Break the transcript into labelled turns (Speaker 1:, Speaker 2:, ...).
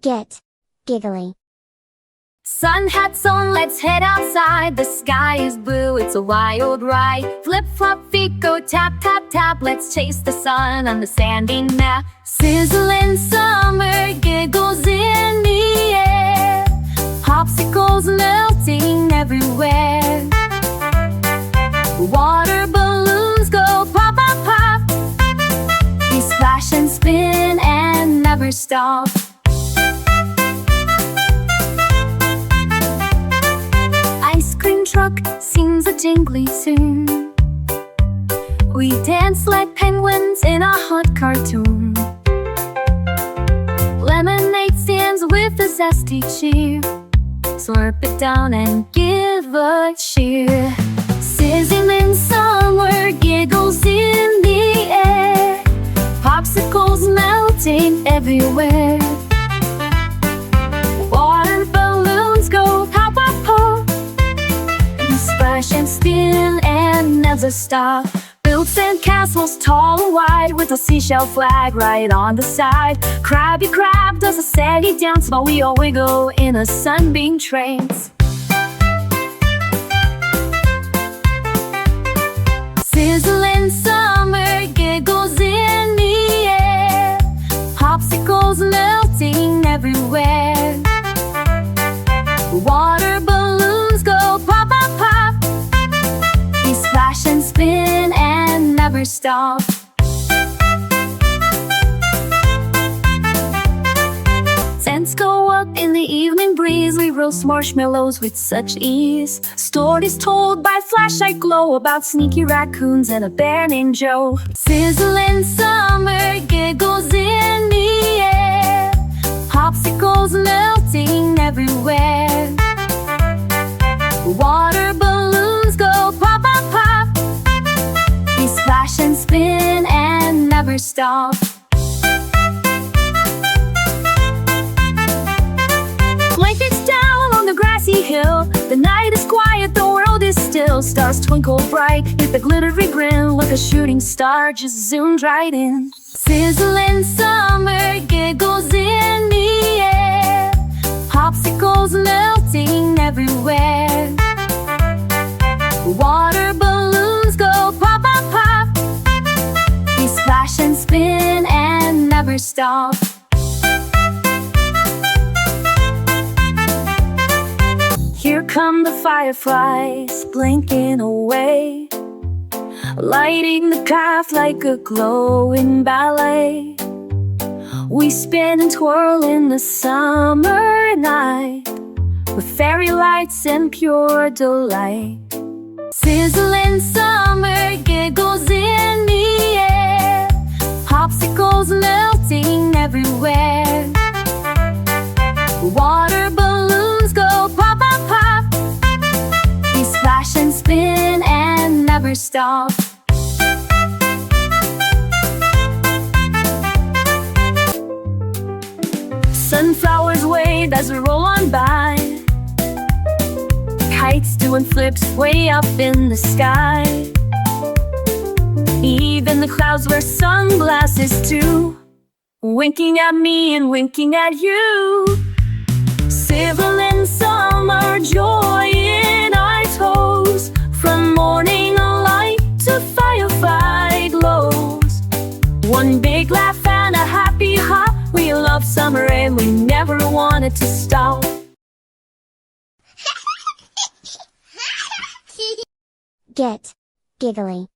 Speaker 1: Get giggly.
Speaker 2: Sun hats on, let's head outside. The sky is blue, it's a wild ride. Flip-flop feet go tap, tap, tap. Let's chase the sun on the sandy map. Sizzling summer giggles in the air. Popsicles melting everywhere. Water balloons go pop, pop, pop. They splash and spin and never stop. Ice cream truck sings a jingly tune. We dance like penguins in a hot cartoon. Lemonade stands with a zesty cheer. Slurp it down and give a cheer. Sizzling summer giggles in the air. Popsicles melting everywhere. Water balloons go pop, pop, pop. They splash and spin and never stop. Build sandcastles tall and wide with a seashell flag right on the side. Crabby crab does a saggy dance while we all wiggle in a sunbeam trance. Sizzling summer giggles in the air. Popsicles melting everywhere. Water balloons go pop, pop, pop. They splash and spin and never stop. Scents go up in the evening breeze. We roast marshmallows with such ease. Stories told by flashlight glow about sneaky raccoons and a bear named Joe. Sizzling summer giggles in the air. Popsicles melting everywhere. Water balloons go pop, pop, pop. They splash and spin and never stop. Blankets down on the grassy hill. The night is quiet, the world is still. Stars twinkle bright, hit the glittery grin. Like a shooting star just zoomed right in. Sizzling summer giggles in the air. Popsicles melting everywhere. Water balloons go pop, pop, pop. They splash and spin and never stop. Here come the fireflies blinking away, lighting the path like a glowing ballet. We spin and twirl in the summer night, with fairy lights and pure delight. Sizzling summer giggles in the air. Popsicles melting everywhere. Water balloons go pop, pop, pop. They splash and spin and never stop. Sunflowers wave as we roll on by. Kites doing flips way up in the sky. Even the clouds wear sunglasses too, winking at me and winking at you. Sizzling summer joy in our toes. From morning light to firefly glows. One big laugh and a happy hop. We love summer and we never want it to stop.
Speaker 1: Get giggly.